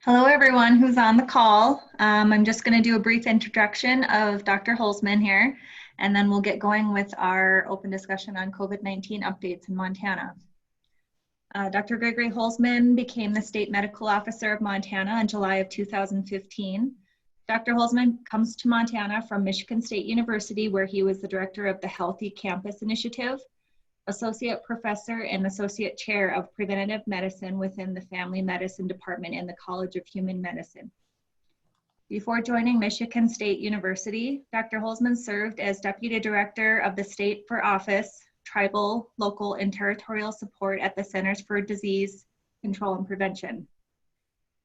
Hello, everyone who's on the call. I'm just going to do a brief introduction of Dr. Holzman here, and then we'll get going with our open discussion on COVID-19 updates in Montana. Dr. Gregory Holzman became the State Medical Officer of Montana in July of 2015. Dr. Holzman comes to Montana from Michigan State University, where he was the director of the Healthy Campus Initiative, Associate Professor and Associate Chair of Preventative Medicine within the Family Medicine Department in the College of Human Medicine. Before joining Michigan State University, Dr. Holzman served as Deputy Director of the State for Office, Tribal, Local, and Territorial Support at the Centers for Disease Control and Prevention.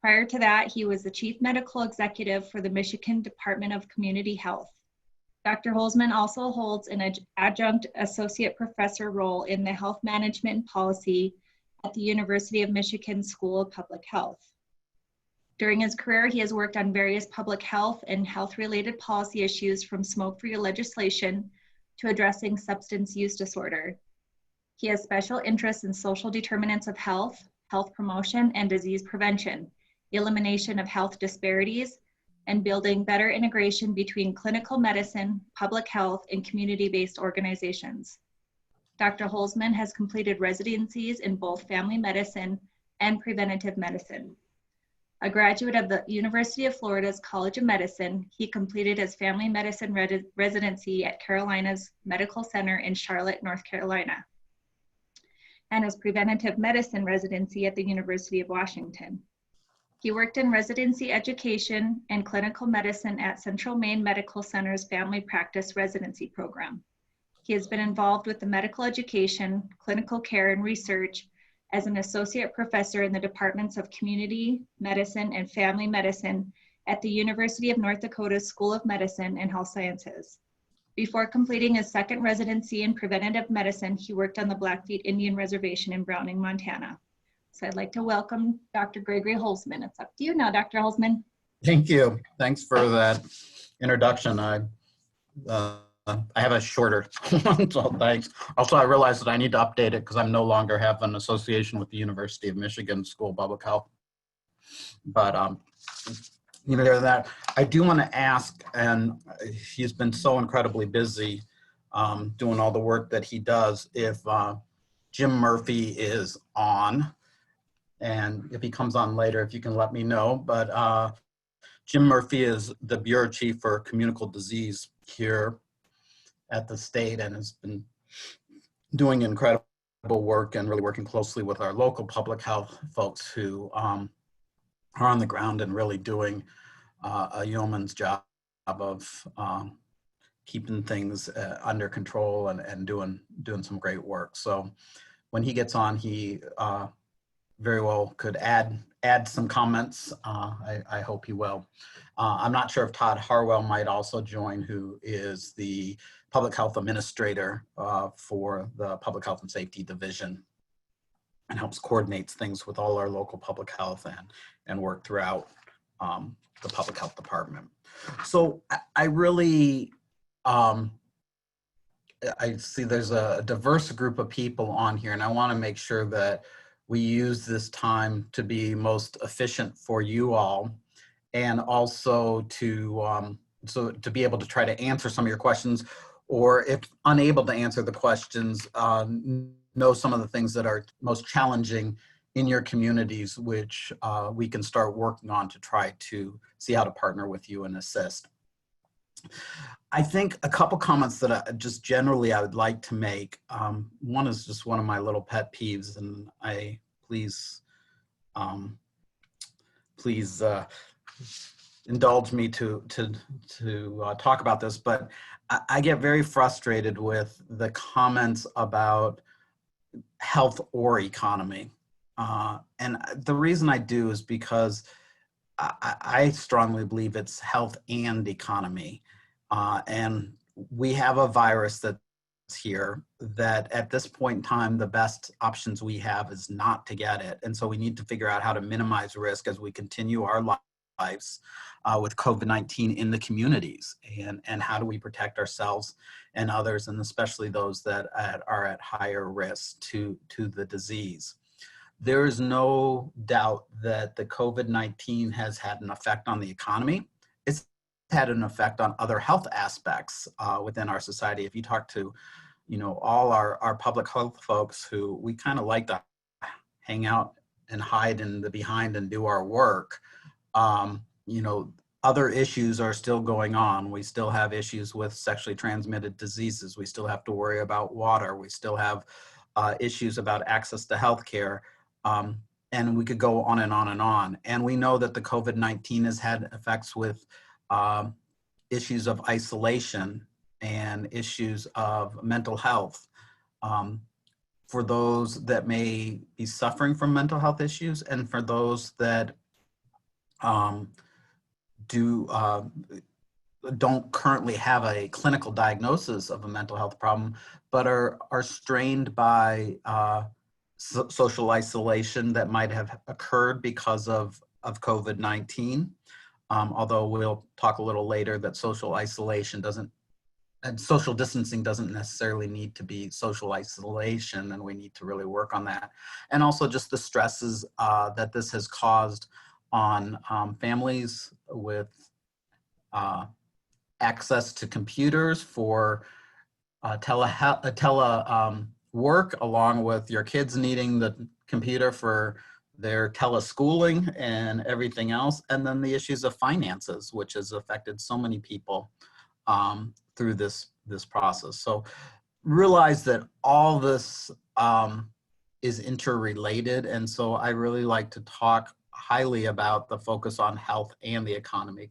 Prior to that, he was the Chief Medical Executive for the Michigan Department of Community Health. Dr. Holzman also holds an adjunct associate professor role in the health management and policy at the University of Michigan School of Public Health. During his career, he has worked on various public health and health-related policy issues, from smoke-free legislation to addressing substance use disorder. He has special interests in social determinants of health, health promotion, and disease prevention, elimination of health disparities, and building better integration between clinical medicine, public health, and community-based organizations. Dr. Holzman has completed residencies in both family medicine and preventative medicine. A graduate of the University of Florida's College of Medicine, he completed his family medicine residency at Carolinas Medical Center in Charlotte, North Carolina, and his preventative medicine residency at the University of Washington. He worked in residency education and clinical medicine at Central Maine Medical Center's Family Practice Residency Program. He has been involved with the medical education, clinical care, and research as an associate professor in the departments of community medicine and family medicine at the University of North Dakota's School of Medicine and Health Sciences. Before completing his second residency in preventative medicine, he worked on the Blackfeet Indian Reservation in Browning, Montana. So I'd like to welcome Dr. Gregory Holzman. It's up to you now, Dr. Holzman. Thank you. Thanks for that introduction. I have a shorter one, so thanks. Also, I realized that I need to update it because I no longer have an association with the University of Michigan School of Public Health. But that I do want to ask, and he's been so incredibly busy doing all the work that he does, if Jim Murphy is on. And if he comes on later, if you can let me know. But Jim Murphy is the Bureau Chief for Communicable Disease here at the state, and has been doing incredible work and really working closely with our local public health folks who are on the ground and really doing a yeoman's job of keeping things under control and doing some great work. So when he gets on, he very well could add some comments. I hope he will. I'm not sure if Todd Harwell might also join, who is the Public Health Administrator for the Public Health and Safety Division, and helps coordinate things with all our local public health and work throughout the Public Health Department. So I really, I see there's a diverse group of people on here, and I want to make sure that we use this time to be most efficient for you all, and also to be able to try to answer some of your questions, or if unable to answer the questions, know some of the things that are most challenging in your communities, which we can start working on to try to see how to partner with you and assist. I think a couple comments that I would like to make. One is just one of my little pet peeves, and please indulge me to talk about this, but I get very frustrated with the comments about health or economy. And the reason I do is because I strongly believe it's health and economy. And we have a virus that's here that at this point in time, the best options we have is not to get it. And so we need to figure out how to minimize risk as we continue our lives with COVID-19 in the communities. And how do we protect ourselves and others, and especially those that are at higher risk to the disease. There is no doubt that the COVID-19 has had an effect on the economy. It's had an effect on other health aspects within our society. If you talk to, all our public health folks who we kind of like to hang out and hide in the behind and do our work, other issues are still going on. We still have issues with sexually transmitted diseases. We still have to worry about water. We still have issues about access to healthcare. And we could go on and on and on. And we know that the COVID-19 has had effects with issues of isolation and issues of mental health. For those that may be suffering from mental health issues, and for those that don't currently have a clinical diagnosis of a mental health problem, but are strained by social isolation that might have occurred because of COVID-19. Although we'll talk a little later that social isolation and social distancing doesn't necessarily need to be social isolation, and we need to really work on that. And also just the stresses that this has caused on families with access to computers for work, along with your kids needing the computer for their teleschooling and everything else. And then the issues of finances, which has affected so many people through this process. So realize that all this is interrelated. And so I really like to talk highly about the focus on health and the economy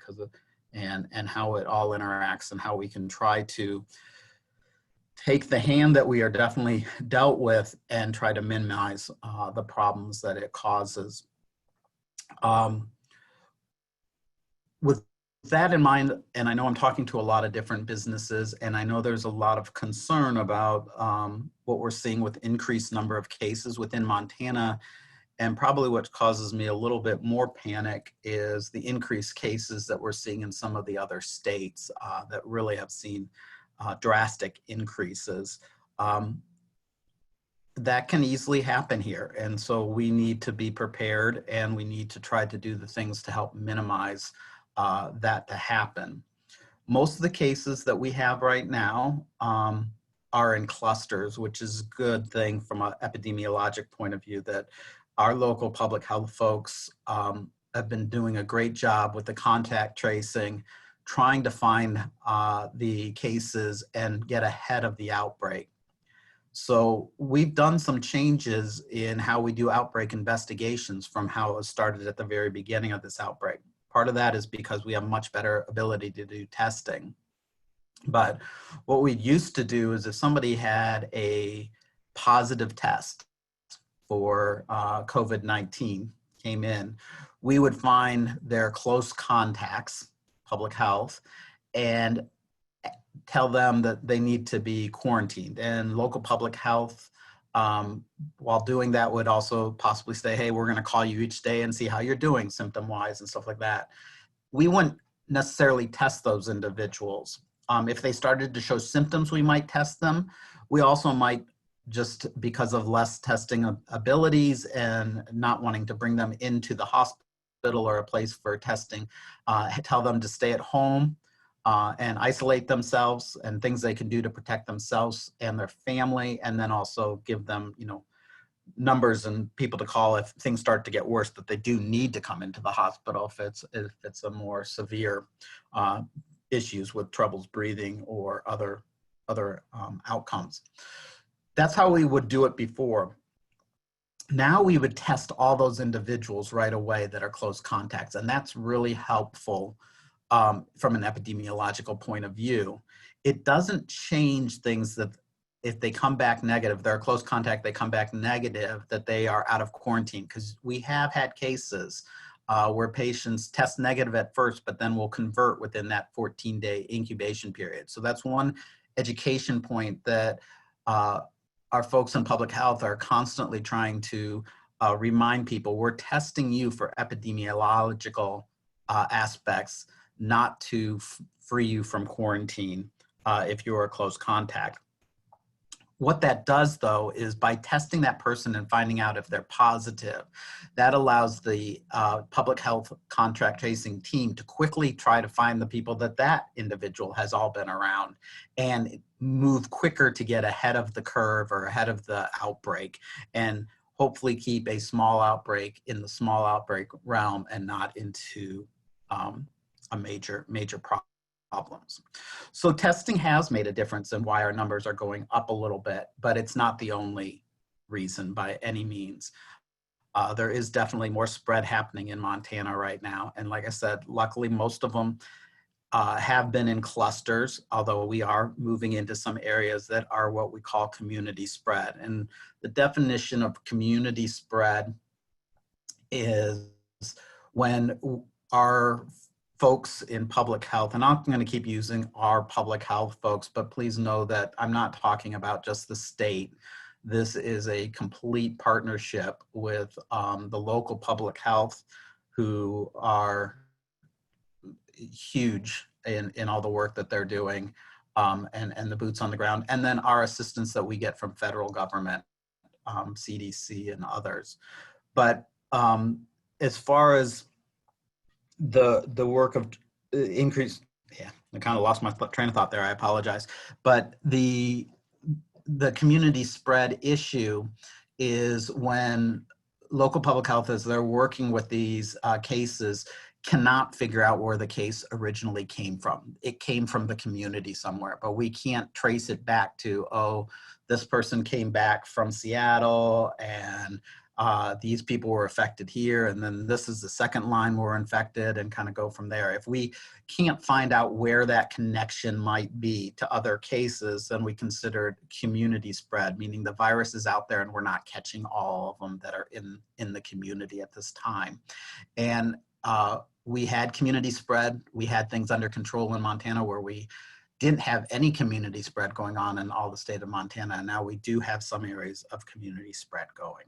and how it all interacts and how we can try to take the hand that we are definitely dealt with and try to minimize the problems that it causes. With that in mind, and I know I'm talking to a lot of different businesses, and I know there's a lot of concern about what we're seeing with increased number of cases within Montana. And probably what causes me a little bit more panic is the increased cases that we're seeing in some of the other states that really have seen drastic increases. That can easily happen here. And so we need to be prepared, and we need to try to do the things to help minimize that to happen. Most of the cases that we have right now are in clusters, which is a good thing from an epidemiologic point of view, that our local public health folks have been doing a great job with the contact tracing, trying to find the cases and get ahead of the outbreak. So we've done some changes in how we do outbreak investigations from how it was started at the very beginning of this outbreak. Part of that is because we have much better ability to do testing. But what we used to do is if somebody had a positive test for COVID-19 came in, we would find their close contacts, public health, and tell them that they need to be quarantined. And local public health, while doing that, would also possibly say, hey, we're going to call you each day and see how you're doing symptom-wise and stuff like that. We wouldn't necessarily test those individuals. If they started to show symptoms, we might test them. We also might, just because of less testing abilities and not wanting to bring them into the hospital or a place for testing, tell them to stay at home and isolate themselves and things they can do to protect themselves and their family, and then also give them, numbers and people to call if things start to get worse, that they do need to come into the hospital if it's a more severe issues with troubles breathing or other outcomes. That's how we would do it before. Now we would test all those individuals right away that are close contacts, and that's really helpful from an epidemiological point of view. It doesn't change things that if they come back negative, they're a close contact, they come back negative, that they are out of quarantine, because we have had cases where patients test negative at first, but then will convert within that 14-day incubation period. So that's one education point that our folks in public health are constantly trying to remind people, we're testing you for epidemiological aspects, not to free you from quarantine if you're a close contact. what that does, though, is by testing that person and finding out if they're positive, that allows the public health contract tracing team to quickly try to find the people that individual has all been around and move quicker to get ahead of the curve or ahead of the outbreak, and hopefully keep a small outbreak in the small outbreak realm and not into a major problems. So testing has made a difference in why our numbers are going up a little bit, but it's not the only reason by any means. There is definitely more spread happening in Montana right now. And like I said, luckily most of them have been in clusters, although we are moving into some areas that are what we call community spread. And the definition of community spread is when our folks in public health, and I'm going to keep using our public health folks, but please know that I'm not talking about just the state. This is a complete partnership with the local public health, who are huge in all the work that they're doing, and the boots on the ground, and then our assistance that we get from federal government, CDC and others. But as far as the work of increase, I kind of lost my train of thought there, I apologize. But the community spread issue is when local public health, as they're working with these cases, cannot figure out where the case originally came from. It came from the community somewhere, but we can't trace it back to, oh, this person came back from Seattle and these people were affected here, and then this is the second line were infected, and kind of go from there. If we can't find out where that connection might be to other cases, then we consider it community spread, meaning the virus is out there and we're not catching all of them that are in the community at this time. And we had community spread. We had things under control in Montana where we didn't have any community spread going on in all the state of Montana, and now we do have some areas of community spread going.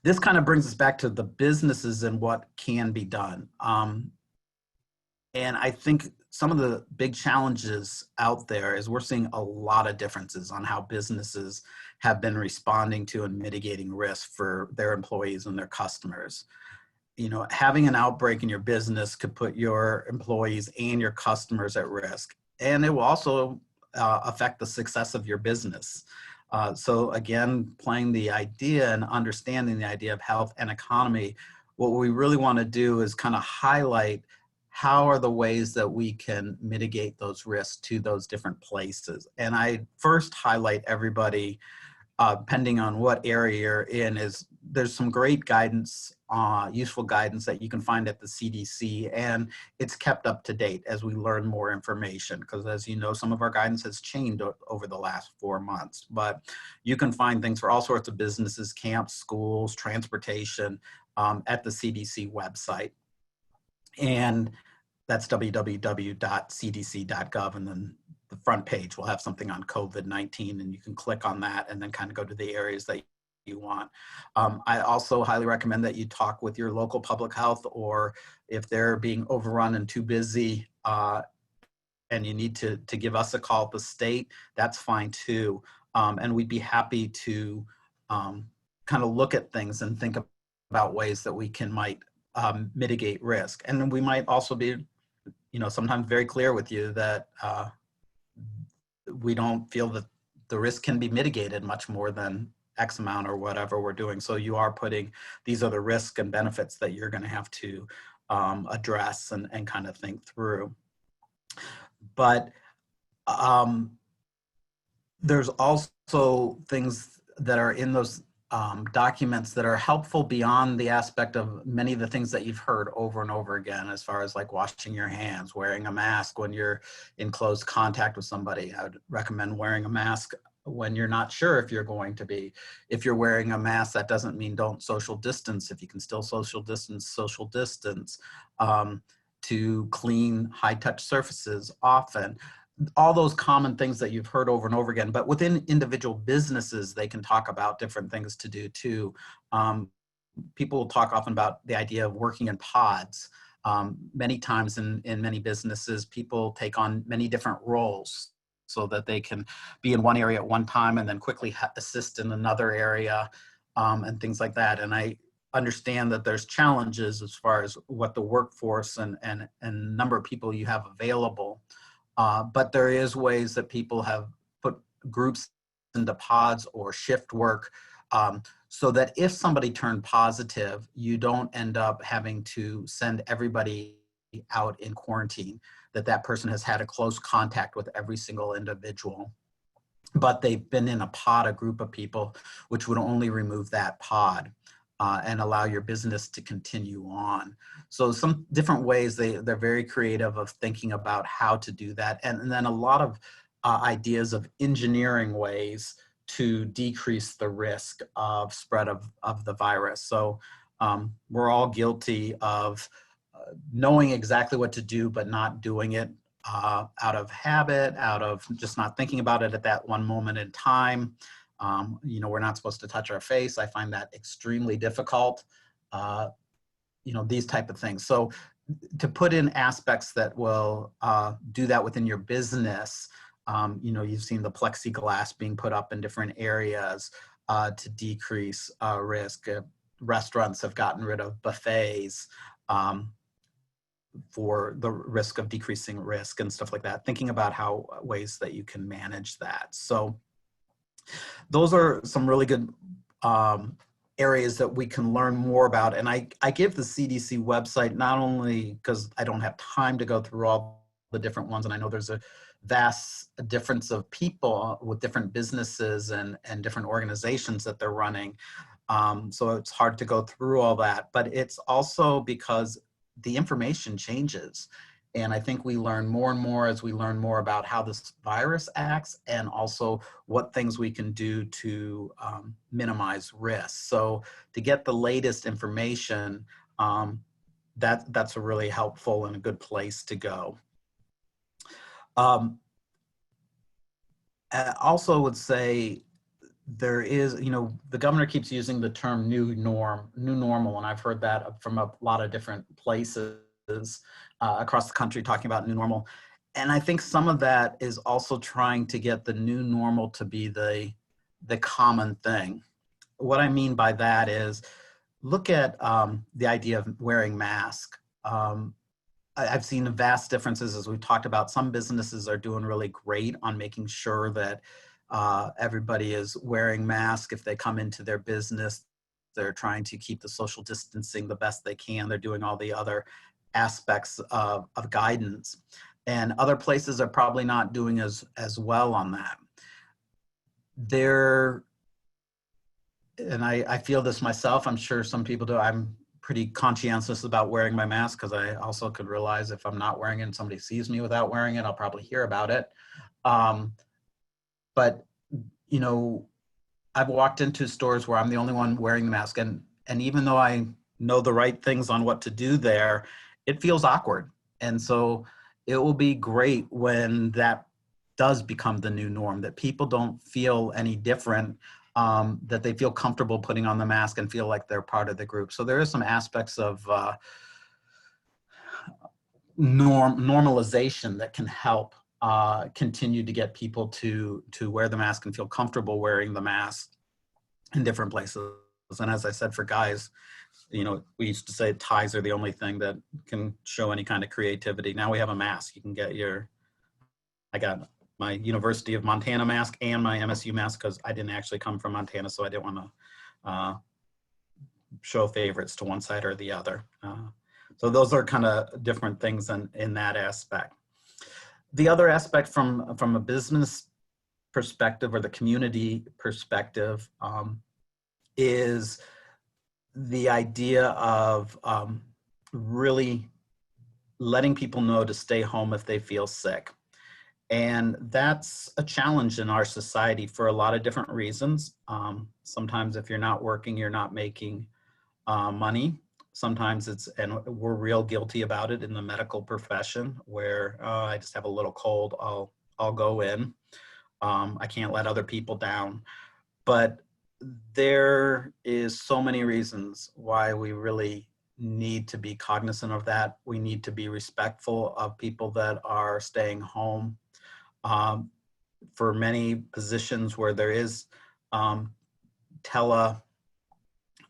This kind of brings us back to the businesses and what can be done. And I think some of the big challenges out there is we're seeing a lot of differences on how businesses have been responding to and mitigating risk for their employees and their customers. You know, having an outbreak in your business could put your employees and your customers at risk. And it will also affect the success of your business. So again, playing the idea and understanding the idea of health and economy, what we really want to do is kind of highlight how are the ways that we can mitigate those risks to those different places. And I first highlight everybody, depending on what area you're in, is there's some great guidance, useful guidance that you can find at the CDC, and it's kept up to date as we learn more information, because as you know, some of our guidance has changed over the last 4 months. But you can find things for all sorts of businesses, camps, schools, transportation, at the CDC website. And that's www.cdc.gov, and then the front page will have something on COVID-19, and you can click on that and then kind of go to the areas that you want. I also highly recommend that you talk with your local public health, or if they're being overrun and too busy and you need to give us a call at the state, that's fine too. And we'd be happy to kind of look at things and think about ways that we might mitigate risk. And we might also be, sometimes very clear with you that we don't feel that the risk can be mitigated much more than X amount or whatever we're doing. So you are putting these other risks and benefits that you're going to have to address and kind of think through. But there's also things that are in those documents that are helpful beyond the aspect of many of the things that you've heard over and over again, as far as like washing your hands, wearing a mask when you're in close contact with somebody. I would recommend wearing a mask when you're not sure if you're going to be. If you're wearing a mask, that doesn't mean don't social distance. If you can still social distance, to clean high-touch surfaces often. All those common things that you've heard over and over again, but within individual businesses, they can talk about different things to do too. People will talk often about the idea of working in pods. Many times in many businesses, people take on many different roles. so that they can be in one area at one time and then quickly assist in another area, and things like that. And I understand that there's challenges as far as what the workforce and number of people you have available. But there is ways that people have put groups into pods or shift work, so that if somebody turned positive, you don't end up having to send everybody out in quarantine, that person has had a close contact with every single individual, but they've been in a pod, a group of people, which would only remove that pod and allow your business to continue on. So some different ways, they're very creative of thinking about how to do that. And then a lot of ideas of engineering ways to decrease the risk of spread of the virus. So we're all guilty of knowing exactly what to do, but not doing it out of habit, out of just not thinking about it at that one moment in time. You know, we're not supposed to touch our face. I find that extremely difficult. You know, these type of things. So to put in aspects that will do that within your business, you know, you've seen the plexiglass being put up in different areas to decrease risk. Restaurants have gotten rid of buffets for the risk of decreasing risk and stuff like that, thinking about how ways that you can manage that. So those are some really good areas that we can learn more about. And I give the CDC website, not only because I don't have time to go through all the different ones, and I know there's a vast difference of people with different businesses and different organizations that they're running. So it's hard to go through all that, but it's also because the information changes. And I think we learn more and more as we learn more about how this virus acts, and also what things we can do to minimize risk. So to get the latest information, that's a really helpful and a good place to go. I also would say there is, you know, the governor keeps using the term new normal, and I've heard that from a lot of different places across the country talking about new normal. And I think some of that is also trying to get the new normal to be the common thing. What I mean by that is, look at the idea of wearing masks. I've seen vast differences, as we've talked about. Some businesses are doing really great on making sure that everybody is wearing masks if they come into their business. They're trying to keep the social distancing the best they can. They're doing all the other aspects of guidance. And other places are probably not doing as well on that. And I feel this myself, I'm sure some people do. I'm pretty conscientious about wearing my mask, because I also could realize if I'm not wearing it and somebody sees me without wearing it, I'll probably hear about it. But, you know, I've walked into stores where I'm the only one wearing the mask, and even though I know the right things on what to do there, it feels awkward. And so it will be great when that does become the new norm, that people don't feel any different, that they feel comfortable putting on the mask and feel like they're part of the group. So there is some aspects of normalization that can help continue to get people to wear the mask and feel comfortable wearing the mask in different places. And as I said, for guys, you know, we used to say ties are the only thing that can show any kind of creativity. Now we have a mask. You can get I got my University of Montana mask and my MSU mask, because I didn't actually come from Montana, so I didn't want to show favorites to one side or the other. So those are kind of different things in that aspect. The other aspect from a business perspective or the community perspective is the idea of really letting people know to stay home if they feel sick. And that's a challenge in our society for a lot of different reasons. Sometimes if you're not working, you're not making money. Sometimes and we're real guilty about it in the medical profession, where I just have a little cold, I'll go in. I can't let other people down. But there is so many reasons why we really need to be cognizant of that. We need to be respectful of people that are staying home. for many positions where there is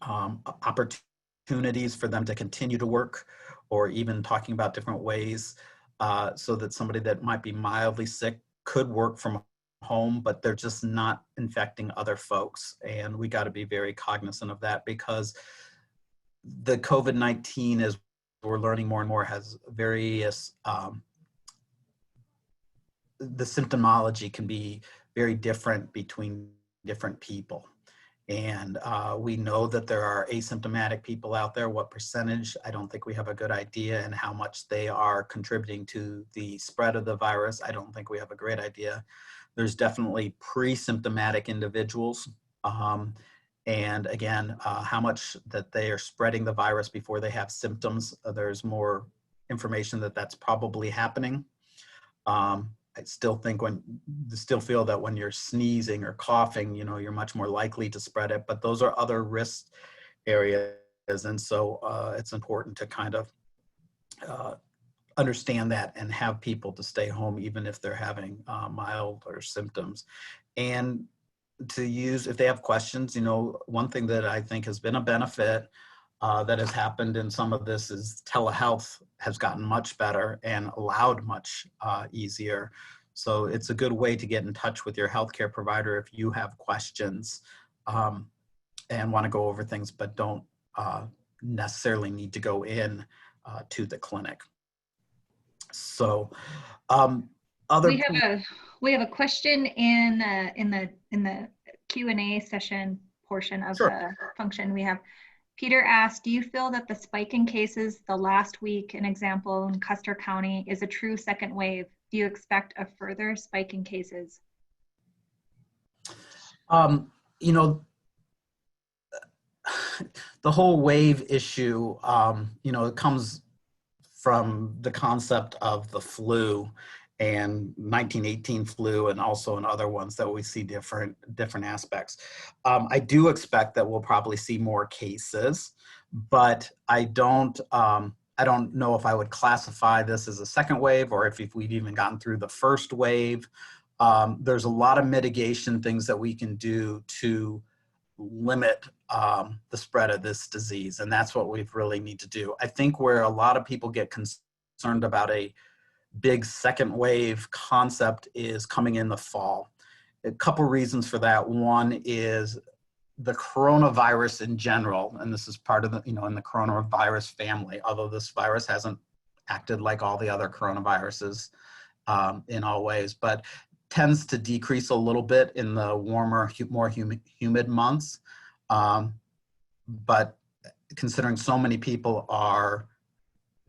opportunities for them to continue to work, or even talking about different ways so that somebody that might be mildly sick could work from home, but they're just not infecting other folks. And we got to be very cognizant of that, because the COVID-19, as we're learning more and more, has various, the symptomology can be very different between different people. And we know that there are asymptomatic people out there. What percentage, I don't think we have a good idea, and how much they are contributing to the spread of the virus, I don't think we have a great idea. There's definitely pre-symptomatic individuals. And again, how much that they are spreading the virus before they have symptoms, there's more information that that's probably happening. I still feel that when you're sneezing or coughing, you know, you're much more likely to spread it, but those are other risk areas. And so it's important to kind of understand that and have people to stay home, even if they're having milder symptoms. And to use, if they have questions, you know, one thing that I think has been a benefit that has happened in some of this is telehealth has gotten much better and allowed much easier. So it's a good way to get in touch with your healthcare provider if you have questions and want to go over things, but don't necessarily need to go in to the clinic. So we have a question in the Q&A session portion of the function. We have Peter asked, do you feel that the spike in cases the last week, an example in Custer County, is a true second wave? Do you expect a further spike in cases? You know, the whole wave issue, you know, it comes from the concept of the flu and 1918 flu, and also in other ones that we see different aspects. I do expect that we'll probably see more cases, but I don't know if I would classify this as a second wave, or if we've even gotten through the first wave. There's a lot of mitigation things that we can do to limit the spread of this disease, and that's what we really need to do. I think where a lot of people get concerned about a big second wave concept is coming in the fall. A couple reasons for that. One is the coronavirus in general, and this is part of the, you know, in the coronavirus family, although this virus hasn't acted like all the other coronaviruses in all ways, but tends to decrease a little bit in the warmer, more humid months. But considering so many people are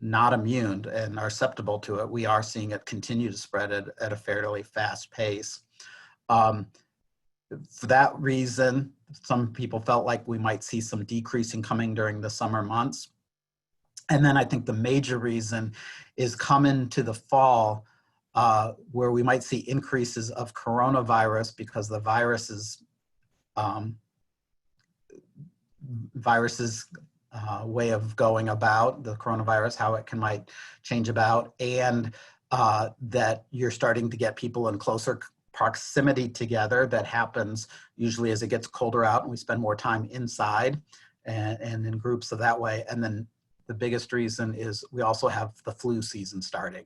not immune and are susceptible to it, we are seeing it continue to spread at a fairly fast pace. For that reason, some people felt like we might see some decreasing coming during the summer months. And then I think the major reason is coming to the fall, where we might see increases of coronavirus, because the viruses way of going about the coronavirus, how it might change about, and that you're starting to get people in closer proximity together. That happens usually as it gets colder out and we spend more time inside and in groups of that way. And then the biggest reason is we also have the flu season starting.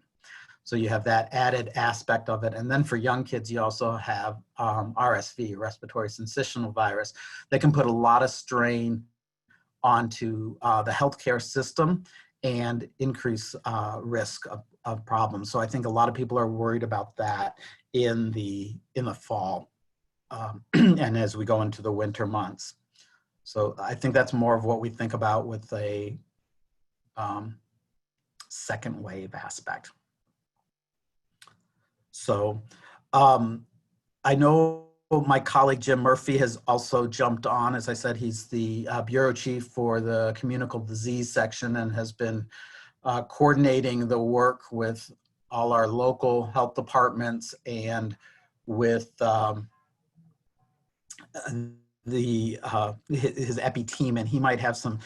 So you have that added aspect of it. And then for young kids, you also have RSV, respiratory syncytial virus, that can put a lot of strain onto the healthcare system and increase risk of problems. So I think a lot of people are worried about that in the fall and as we go into the winter months. So I think that's more of what we think about with a second wave aspect. So I know my colleague Jim Murphy has also jumped on. As I said, he's the bureau chief for the communicable disease section and has been coordinating the work with all our local health departments and with his epi team, and he might have some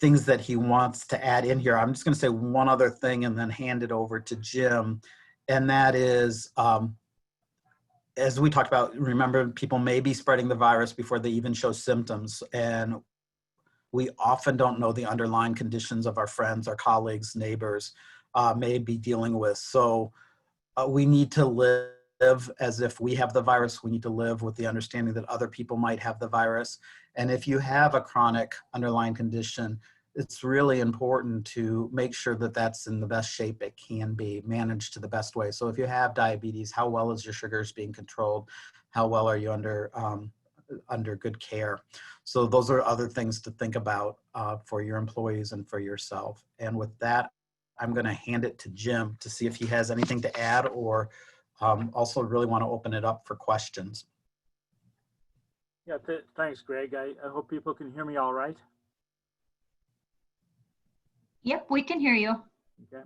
things that he wants to add in here. I'm just going to say one other thing and then hand it over to Jim, and that is as we talked about, remember, people may be spreading the virus before they even show symptoms. And we often don't know the underlying conditions of our friends, our colleagues, neighbors may be dealing with. So we need to live as if we have the virus. We need to live with the understanding that other people might have the virus. And if you have a chronic underlying condition, it's really important to make sure that that's in the best shape it can be, managed to the best way. So if you have diabetes, how well is your sugars being controlled? How well are you under good care? So those are other things to think about for your employees and for yourself. And with that, I'm going to hand it to Jim to see if he has anything to add, or also really want to open it up for questions. Yeah, thanks, Greg. I hope people can hear me all right. Yep, we can hear you. Okay.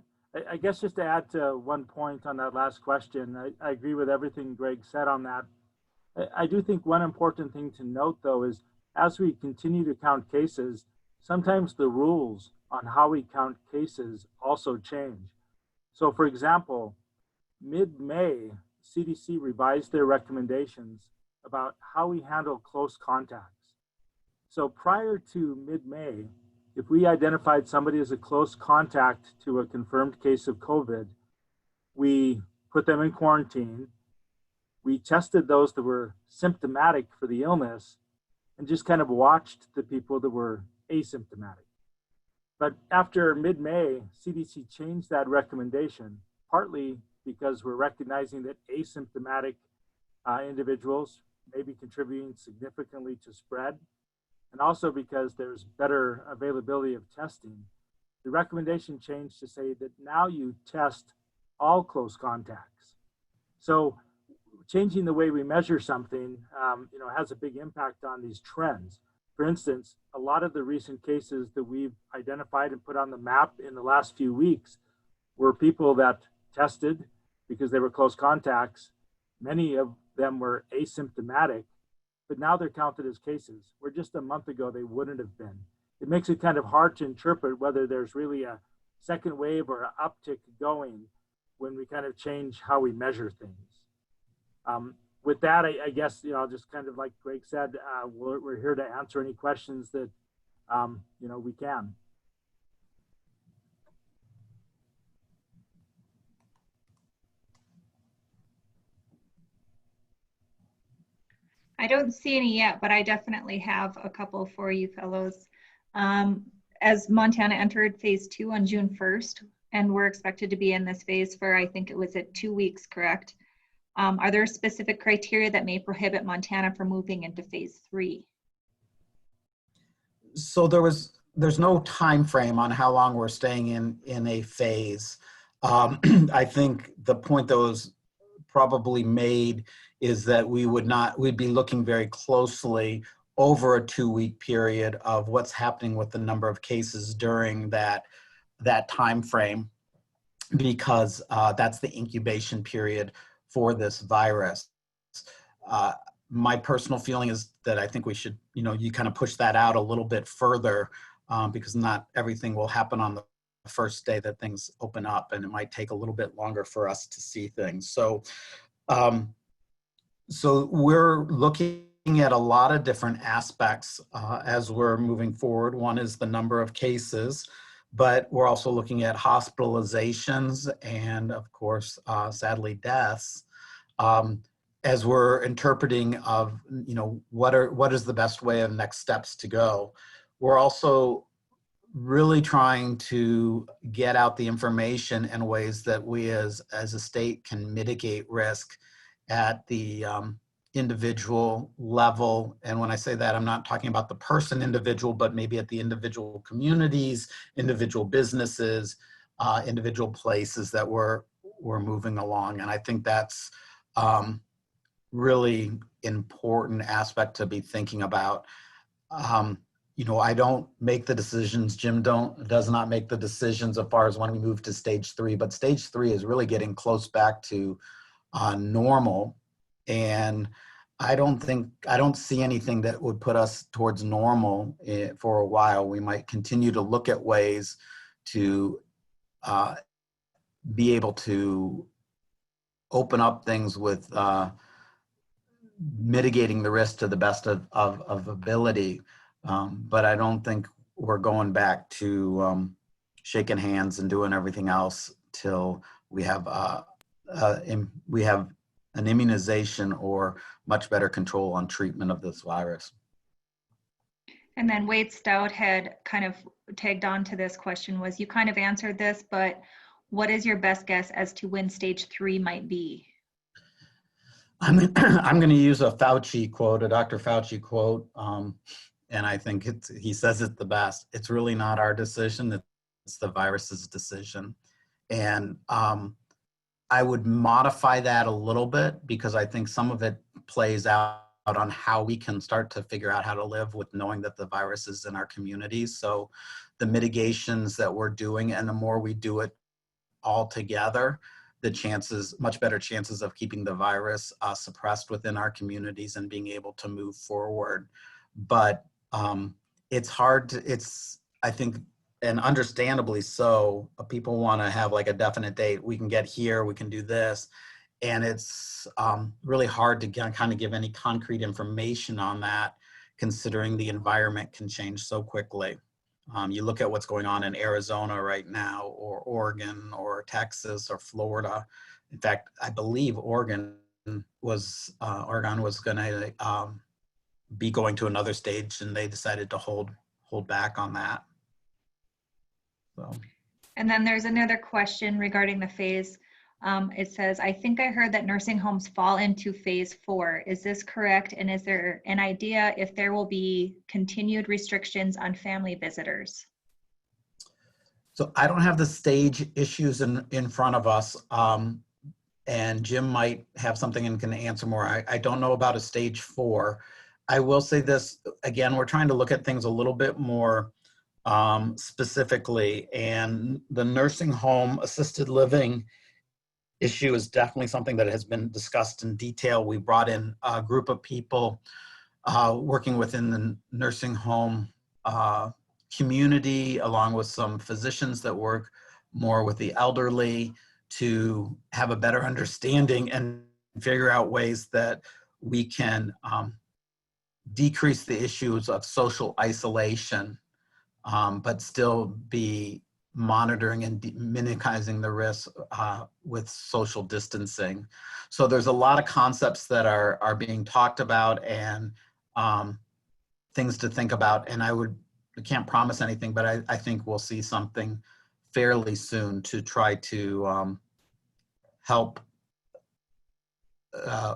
I guess just to add to one point on that last question, I agree with everything Greg said on that. I do think one important thing to note, though, is as we continue to count cases, sometimes the rules on how we count cases also change. So, for example, mid-May, CDC revised their recommendations about how we handle close contacts. So prior to mid-May, if we identified somebody as a close contact to a confirmed case of COVID, we put them in quarantine. We tested those that were symptomatic for the illness and just kind of watched the people that were asymptomatic. But after mid-May, CDC changed that recommendation, partly because we're recognizing that asymptomatic individuals may be contributing significantly to spread, and also because there's better availability of testing. The recommendation changed to say that now you test all close contacts. So changing the way we measure something has a big impact on these trends. For instance, a lot of the recent cases that we've identified and put on the map in the last few weeks were people that tested because they were close contacts. Many of them were asymptomatic, but now they're counted as cases, where just a month ago they wouldn't have been. It makes it kind of hard to interpret whether there's really a second wave or an uptick going when we kind of change how we measure things. With that, I guess, just kind of like Greg said, we're here to answer any questions that, we can. I don't see any yet, but I definitely have a couple for you fellows. As Montana entered phase 2 on June 1st, and we're expected to be in this phase for, I think it was at 2 weeks, correct? Are there specific criteria that may prohibit Montana from moving into phase 3? So there's no time frame on how long we're staying in a phase. I think the point that was probably made is that we'd be looking very closely over a 2-week period of what's happening with the number of cases during that time frame, because that's the incubation period for this virus. My personal feeling is that I think we should, you kind of push that out a little bit further, because not everything will happen on the first day that things open up, and it might take a little bit longer for us to see things. So, so we're looking at a lot of different aspects as we're moving forward. One is the number of cases, but we're also looking at hospitalizations and, of course, sadly, deaths, as we're interpreting of, what is the best way of next steps to go. We're also really trying to get out the information in ways that we as a state can mitigate risk at the individual level. And when I say that, I'm not talking about the person individual, but maybe at the individual communities, individual businesses, individual places that we're moving along. And I think that's really important aspect to be thinking about. I don't make the decisions. Jim does not make the decisions as far as when we move to stage 3, but stage 3 is really getting close back to normal. And I don't see anything that would put us towards normal for a while. We might continue to look at ways to be able to open up things with mitigating the risk to the best of ability. But I don't think we're going back to shaking hands and doing everything else till we have an immunization or much better control on treatment of this virus. And then Wade Stout had kind of tagged on to this question was, you kind of answered this, but what is your best guess as to when stage 3 might be? I'm going to use a Fauci quote, a Dr. Fauci quote, and I think he says it the best. It's really not our decision, it's the virus's decision. And I would modify that a little bit because I think some of it plays out on how we can start to figure out how to live with knowing that the virus is in our communities. So the mitigations that we're doing, and the more we do it all together, the chances, much better chances of keeping the virus suppressed within our communities and being able to move forward. But it's hard to, I think, and understandably so, people want to have like a definite date. We can get here, we can do this. And it's really hard to kind of give any concrete information on that, considering the environment can change so quickly. You look at what's going on in Arizona right now, or Oregon, or Texas, or Florida. In fact, I believe Oregon was going to be going to another stage, and they decided to hold back on that. So. And then there's another question regarding the phase. It says, I think I heard that nursing homes fall into phase 4. Is this correct? And is there an idea if there will be continued restrictions on family visitors? So I don't have the stage issues in front of us. And Jim might have something and can answer more. I don't know about a stage 4. I will say this, again, we're trying to look at things a little bit more specifically, and the nursing home assisted living issue is definitely something that has been discussed in detail. We brought in a group of people working within the nursing home community, along with some physicians that work more with the elderly, to have a better understanding and figure out ways that we can decrease the issues of social isolation, but still be monitoring and minimizing the risk with social distancing. So there's a lot of concepts that are being talked about, and things to think about. And I can't promise anything, but I think we'll see something fairly soon to try to help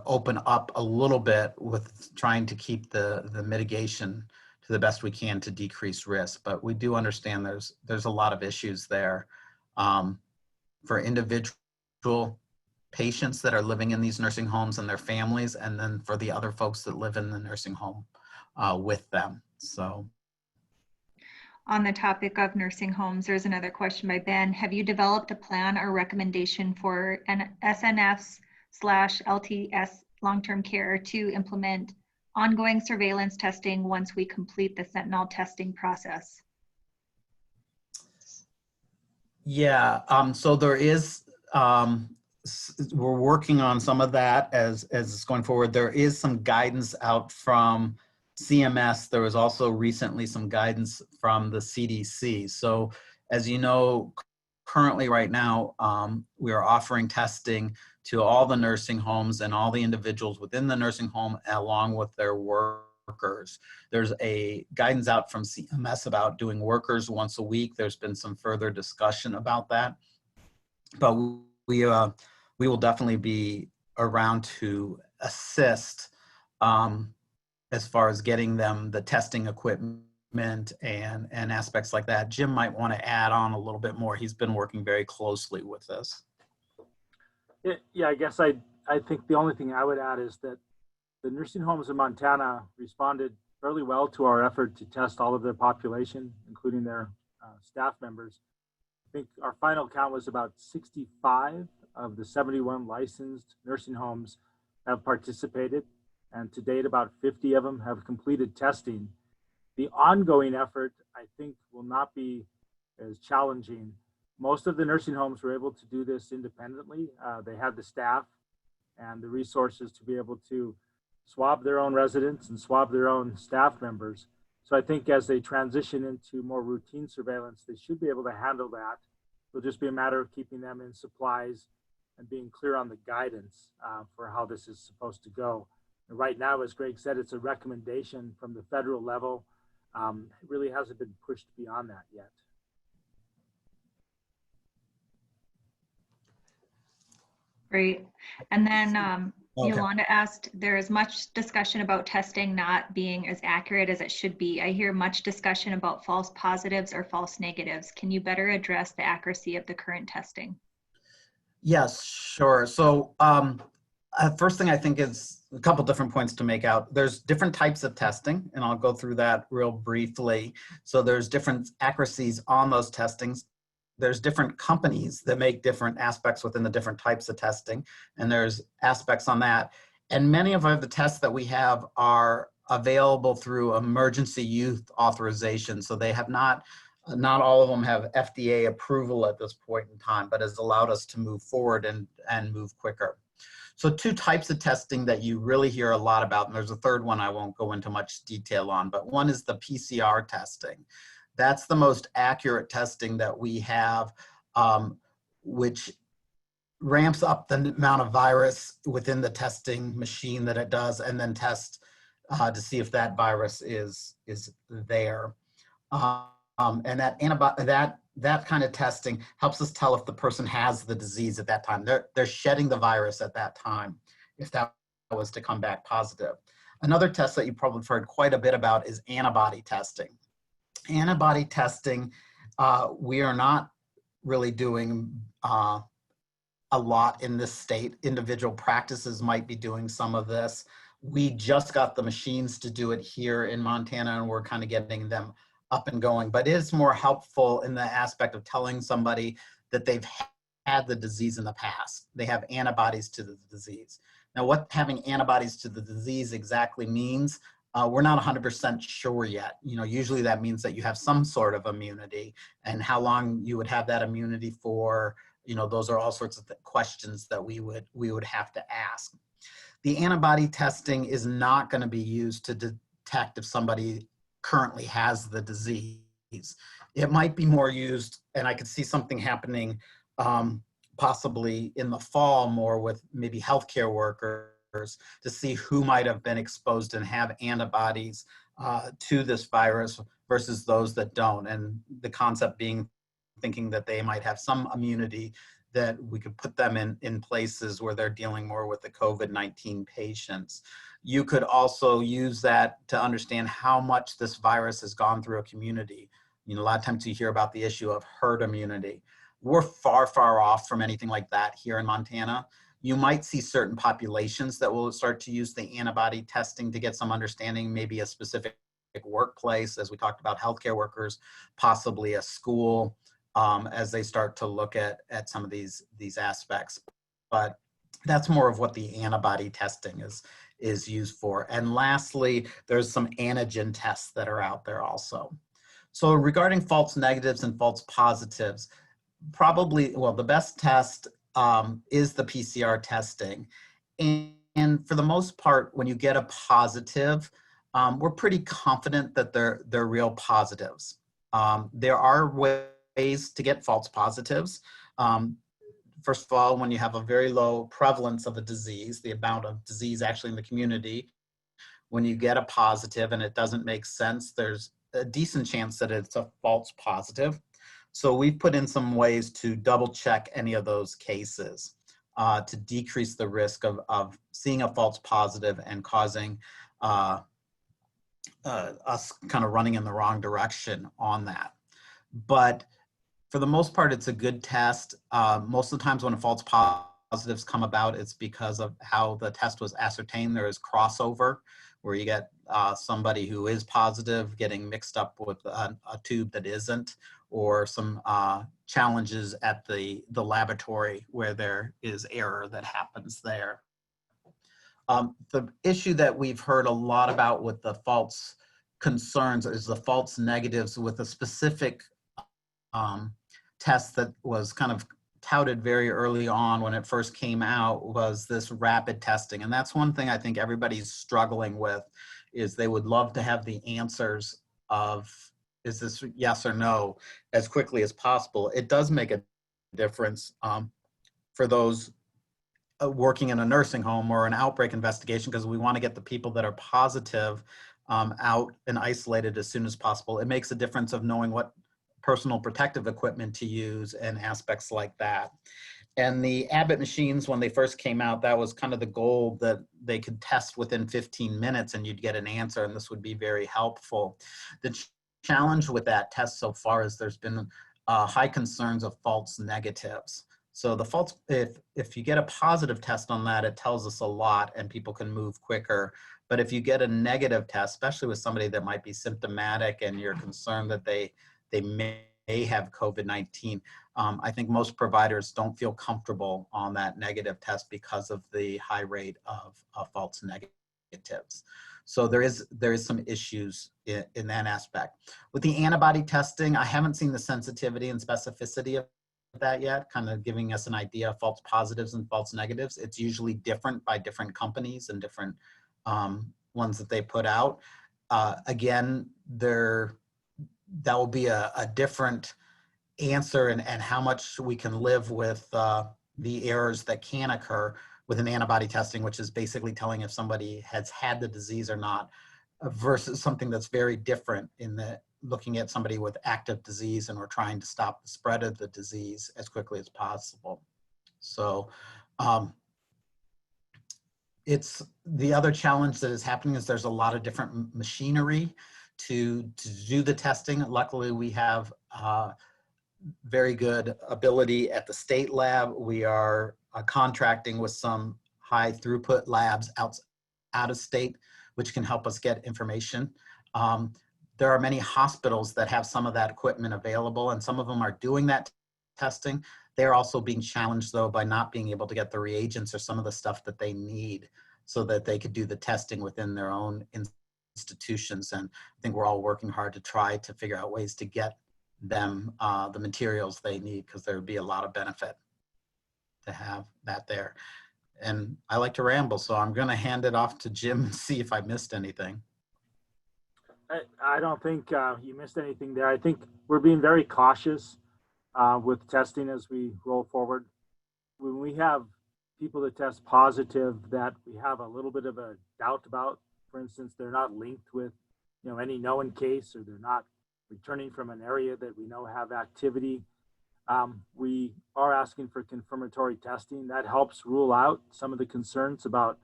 open up a little bit with trying to keep the mitigation to the best we can to decrease risk. But we do understand there's a lot of issues there for individual patients that are living in these nursing homes and their families, and then for the other folks that live in the nursing home with them. So. On the topic of nursing homes, there's another question by Ben. Have you developed a plan or recommendation for an SNFs/LTS long-term care to implement ongoing surveillance testing once we complete the Sentinel testing process? Yeah, so there is, we're working on some of that as it's going forward. There is some guidance out from CMS. There was also recently some guidance from the CDC. So as you know, currently right now, we are offering testing to all the nursing homes and all the individuals within the nursing home along with their workers. There's a guidance out from CMS about doing workers once a week. There's been some further discussion about that, but we will definitely be around to assist as far as getting them the testing equipment and aspects like that. Jim might want to add on a little bit more. He's been working very closely with this. Yeah, I guess I think the only thing I would add is that the nursing homes in Montana responded fairly well to our effort to test all of their population, including their staff members. I think our final count was about 65 of the 71 licensed nursing homes have participated, and to date about 50 of them have completed testing. The ongoing effort, I think, will not be as challenging. Most of the nursing homes were able to do this independently. They had the staff and the resources to be able to swab their own residents and swab their own staff members. So I think as they transition into more routine surveillance, they should be able to handle that. It'll just be a matter of keeping them in supplies and being clear on the guidance for how this is supposed to go. And right now, as Greg said, it's a recommendation from the federal level. It really hasn't been pushed beyond that yet. Great. And then Okay. Yolanda asked, there is much discussion about testing not being as accurate as it should be. I hear much discussion about false positives or false negatives. Can you better address the accuracy of the current testing? Yes, sure. So first thing I think is a couple different points to make out. There's different types of testing, and I'll go through that real briefly. So there's different accuracies on those testings. There's different companies that make different aspects within the different types of testing, and there's aspects on that. And many of the tests that we have are available through emergency use authorization. So they have not all of them have FDA approval at this point in time, but has allowed us to move forward and move quicker. So two types of testing that you really hear a lot about, and there's a third one I won't go into much detail on, but one is the PCR testing. That's the most accurate testing that we have, which ramps up the amount of virus within the testing machine that it does, and then tests to see if that virus is there. And that kind of testing helps us tell if the person has the disease at that time. They're shedding the virus at that time, if that was to come back positive. Another test that you probably have heard quite a bit about is antibody testing. Antibody testing, we are not really doing a lot in this state. Individual practices might be doing some of this. We just got the machines to do it here in Montana, and we're kind of getting them up and going, but it is more helpful in the aspect of telling somebody that they've had the disease in the past. They have antibodies to the disease. Now, what having antibodies to the disease exactly means, we're not 100% sure yet. You know, usually that means that you have some sort of immunity, and how long you would have that immunity for, you know, those are all sorts of questions that we would have to ask. The antibody testing is not going to be used to detect if somebody currently has the disease. It might be more used, and I could see something happening possibly in the fall more with maybe healthcare workers to see who might have been exposed and have antibodies to this virus versus those that don't. And the concept being thinking that they might have some immunity, that we could put them in places where they're dealing more with the COVID-19 patients. You could also use that to understand how much this virus has gone through a community. You know, a lot of times you hear about the issue of herd immunity. We're far, far off from anything like that here in Montana. You might see certain populations that will start to use the antibody testing to get some understanding, maybe a specific workplace, as we talked about healthcare workers, possibly a school, as they start to look at some of these aspects. But that's more of what the antibody testing is used for. And lastly, there's some antigen tests that are out there also. So regarding false negatives and false positives, probably, well, the best test is the PCR testing. And for the most part, when you get a positive, we're pretty confident that they're real positives. There are ways to get false positives. First of all, when you have a very low prevalence of a disease, the amount of disease actually in the community, when you get a positive and it doesn't make sense, there's a decent chance that it's a false positive. So we've put in some ways to double check any of those cases to decrease the risk of seeing a false positive and causing us kind of running in the wrong direction on that. But for the most part, it's a good test. Most of the times when false positives come about, it's because of how the test was ascertained. There is crossover where you get somebody who is positive getting mixed up with a tube that isn't, or some challenges at the laboratory where there is error that happens there. The issue that we've heard a lot about with the false concerns is the false negatives with a specific test that was kind of touted very early on when it first came out was this rapid testing. And that's one thing I think everybody's struggling with, is they would love to have the answers of, is this yes or no, as quickly as possible. It does make a difference for those working in a nursing home or an outbreak investigation, because we want to get the people that are positive out and isolated as soon as possible. It makes a difference of knowing what personal protective equipment to use and aspects like that. And the Abbott machines, when they first came out, that was kind of the goal, that they could test within 15 minutes and you'd get an answer, and this would be very helpful. The challenge with that test so far is there's been high concerns of false negatives. So the false, if you get a positive test on that, it tells us a lot and people can move quicker. But if you get a negative test, especially with somebody that might be symptomatic and you're concerned that they may have COVID-19, I think most providers don't feel comfortable on that negative test because of the high rate of false negatives. So there is some issues in that aspect. With the antibody testing, I haven't seen the sensitivity and specificity of that yet, kind of giving us an idea of false positives and false negatives. It's usually different by different companies and different ones that they put out. Again, that will be a different answer and how much we can live with the errors that can occur with an antibody testing, which is basically telling if somebody has had the disease or not, versus something that's very different in the looking at somebody with active disease and we're trying to stop the spread of the disease as quickly as possible. So it's the other challenge that is happening is there's a lot of different machinery to do the testing. Luckily, we have very good ability at the state lab. We are contracting with some high throughput labs out of state, which can help us get information. There are many hospitals that have some of that equipment available, and some of them are doing that testing. They're also being challenged, though, by not being able to get the reagents or some of the stuff that they need so that they could do the testing within their own institutions. And I think we're all working hard to try to figure out ways to get them the materials they need, because there would be a lot of benefit to have that there. And I like to ramble, so I'm going to hand it off to Jim and see if I missed anything. I don't think you missed anything there. I think we're being very cautious with testing as we roll forward. When we have people that test positive that we have a little bit of a doubt about, for instance, they're not linked with any known case, or they're not returning from an area that we know have activity, we are asking for confirmatory testing. That helps rule out some of the concerns about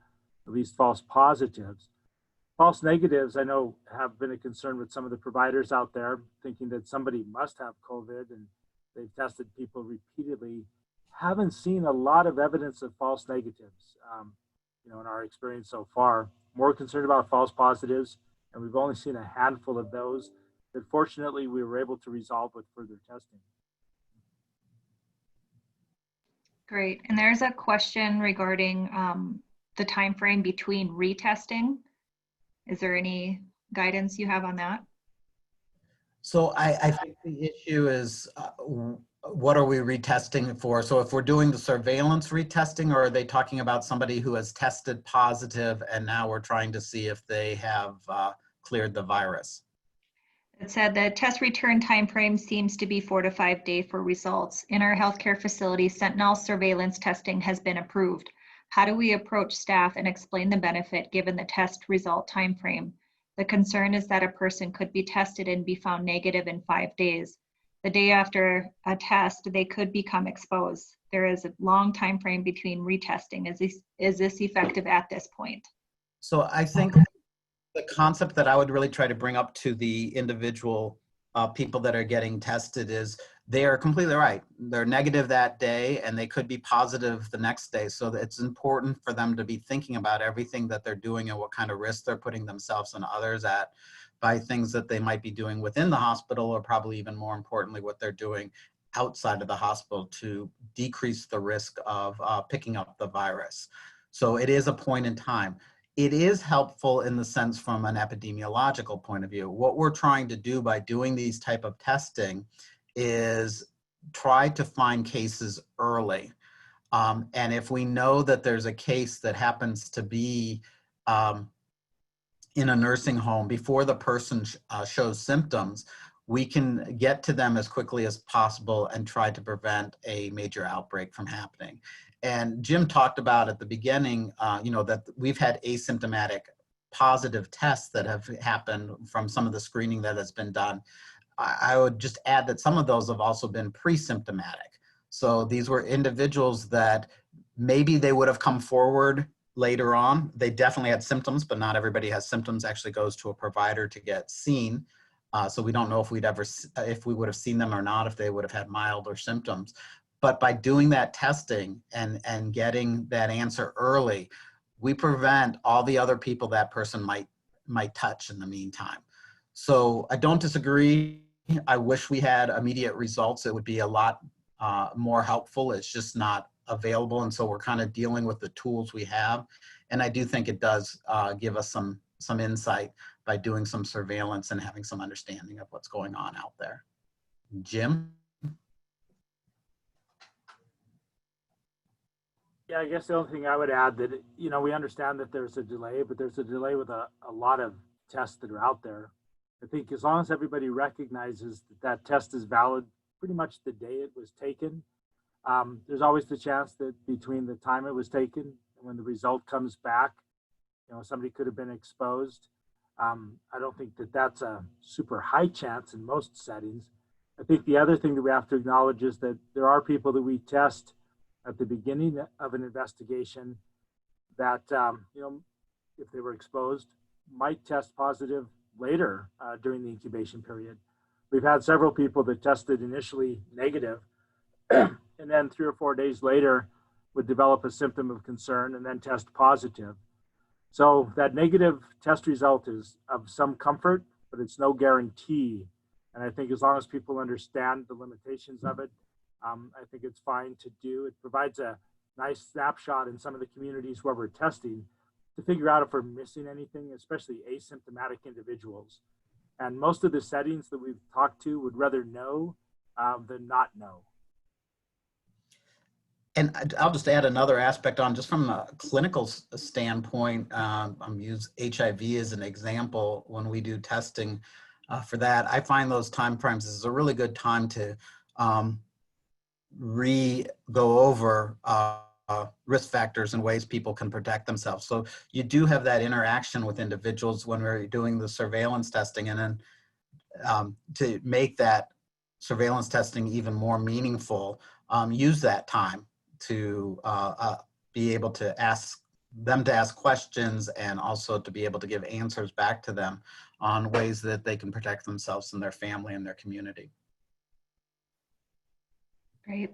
at least false positives. False negatives, I know, have been a concern with some of the providers out there, thinking that somebody must have COVID and they've tested people repeatedly. Haven't seen a lot of evidence of false negatives, in our experience so far. More concerned about false positives, and we've only seen a handful of those that fortunately we were able to resolve with further testing. Great. And there's a question regarding the time frame between retesting. Is there any guidance you have on that? So I think the issue is what are we retesting for? So if we're doing the surveillance retesting, or are they talking about somebody who has tested positive and now we're trying to see if they have cleared the virus? It said the test return time frame seems to be 4 to 5 days for results. In our healthcare facility, sentinel surveillance testing has been approved. How do we approach staff and explain the benefit given the test result time frame? The concern is that a person could be tested and be found negative in 5 days. The day after a test, they could become exposed. There is a long time frame between retesting. Is this effective at this point? So I think the concept that I would really try to bring up to the individual people that are getting tested is they are completely right. They're negative that day and they could be positive the next day. So it's important for them to be thinking about everything that they're doing and what kind of risk they're putting themselves and others at by things that they might be doing within the hospital, or probably even more importantly, what they're doing outside of the hospital to decrease the risk of picking up the virus. So it is a point in time. It is helpful in the sense from an epidemiological point of view. What we're trying to do by doing these type of testing is try to find cases early. And if we know that there's a case that happens to be in a nursing home before the person shows symptoms, we can get to them as quickly as possible and try to prevent a major outbreak from happening. And Jim talked about at the beginning, that we've had asymptomatic positive tests that have happened from some of the screening that has been done. I would just add that some of those have also been pre-symptomatic. So these were individuals that maybe they would have come forward later on. They definitely had symptoms, but not everybody has symptoms, actually goes to a provider to get seen. So we don't know if we would have seen them or not, if they would have had milder symptoms. But by doing that testing and getting that answer early, we prevent all the other people that person might touch in the meantime. So I don't disagree. I wish we had immediate results. It would be a lot more helpful. It's just not available. And so we're kind of dealing with the tools we have. And I do think it does give us some insight by doing some surveillance and having some understanding of what's going on out there. Jim? Yeah, I guess the only thing I would add that, we understand that there's a delay, but there's a delay with a lot of tests that are out there. I think as long as everybody recognizes that test is valid pretty much the day it was taken, there's always the chance that between the time it was taken and when the result comes back, somebody could have been exposed. I don't think that that's a super high chance in most settings. I think the other thing that we have to acknowledge is that there are people that we test at the beginning of an investigation that, if they were exposed, might test positive later during the incubation period. We've had several people that tested initially negative and then 3 or 4 days later would develop a symptom of concern and then test positive. So that negative test result is of some comfort, but it's no guarantee. And I think as long as people understand the limitations of it, I think it's fine to do. It provides a nice snapshot in some of the communities where we're testing to figure out if we're missing anything, especially asymptomatic individuals. And most of the settings that we've talked to would rather know than not know. And I'll just add another aspect on, just from a clinical standpoint. I'm use HIV as an example. When we do testing for that, I find those time frames is a really good time to go over risk factors and ways people can protect themselves. So you do have that interaction with individuals when we're doing the surveillance testing, and then to make that surveillance testing even more meaningful, use that time to be able to ask questions, and also to be able to give answers back to them on ways that they can protect themselves and their family and their community. Great.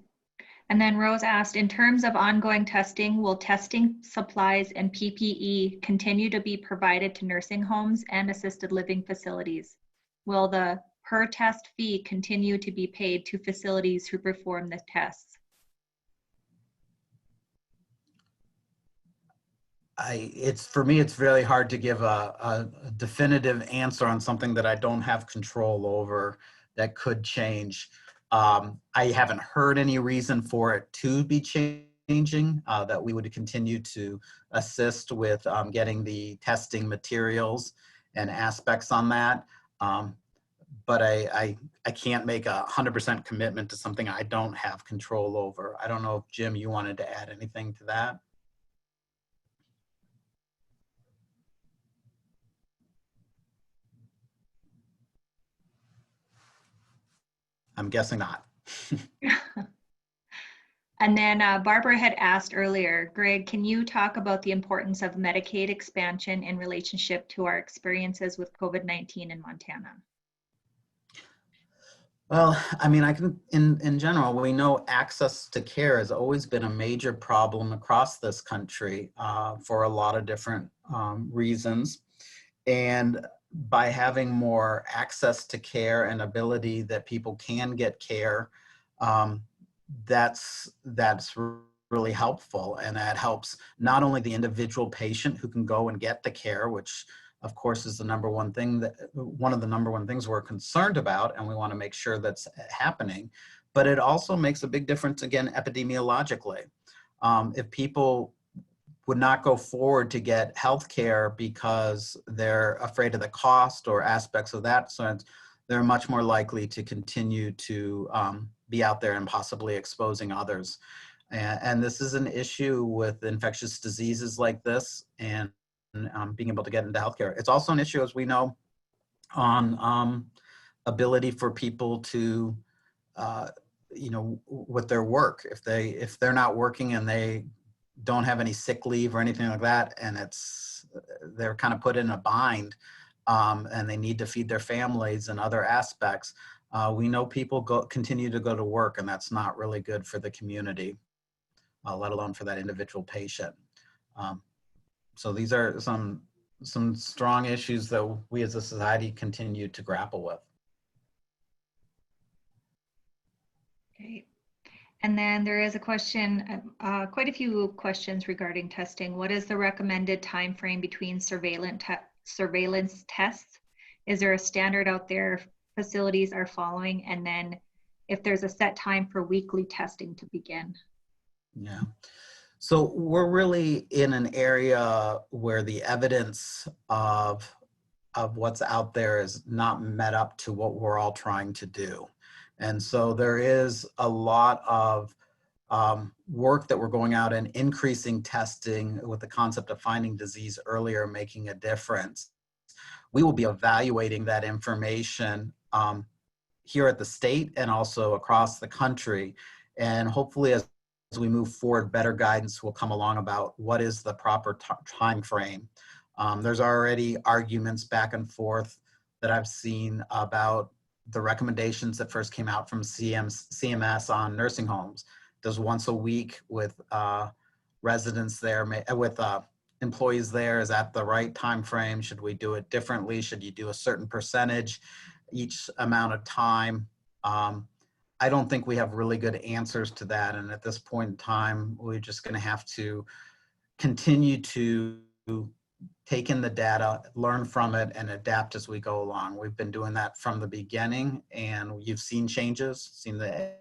And then Rose asked, in terms of ongoing testing, will testing supplies and PPE continue to be provided to nursing homes and assisted living facilities? Will the per test fee continue to be paid to facilities who perform the tests? For me, it's really hard to give a definitive answer on something that I don't have control over that could change. I haven't heard any reason for it to be changing, that we would continue to assist with getting the testing materials and aspects on that. But I can't make 100% commitment to something I don't have control over. I don't know if, Jim, you wanted to add anything to that? I'm guessing not. And then Barbara had asked earlier, Greg, can you talk about the importance of Medicaid expansion in relationship to our experiences with COVID-19 in Montana? Well, I mean, in general, we know access to care has always been a major problem across this country for a lot of different reasons. And by having more access to care and ability that people can get care, that's really helpful. And that helps not only the individual patient who can go and get the care, which of course is one of the number one things we're concerned about, and we want to make sure that's happening, but it also makes a big difference, again, epidemiologically. If people would not go forward to get health care because they're afraid of the cost or aspects of that sense, they're much more likely to continue to be out there and possibly exposing others. And this is an issue with infectious diseases like this and being able to get into healthcare. It's also an issue, as we know, on ability for people to, with their work. If they're not working and they don't have any sick leave or anything like that, and they're kind of put in a bind, and they need to feed their families and other aspects. We know people continue to go to work, and that's not really good for the community, let alone for that individual patient. So these are some strong issues that we as a society continue to grapple with. Okay. And then there is a question, quite a few questions regarding testing. What is the recommended time frame between surveillance tests? Is there a standard out there facilities are following? And then if there's a set time for weekly testing to begin? Yeah. So we're really in an area where the evidence of what's out there is not met up to what we're all trying to do. And so there is a lot of work that we're going out and increasing testing with the concept of finding disease earlier, making a difference. We will be evaluating that information here at the state and also across the country. And hopefully as we move forward, better guidance will come along about what is the proper time frame. There's already arguments back and forth that I've seen about the recommendations that first came out from CMS on nursing homes. Does once a week with residents there, with employees there, is that the right time frame? Should we do it differently? Should you do a certain percentage each amount of time? I don't think we have really good answers to that. And at this point in time, we're just going to have to continue to take in the data, learn from it, and adapt as we go along. We've been doing that from the beginning, and you've seen changes, seen the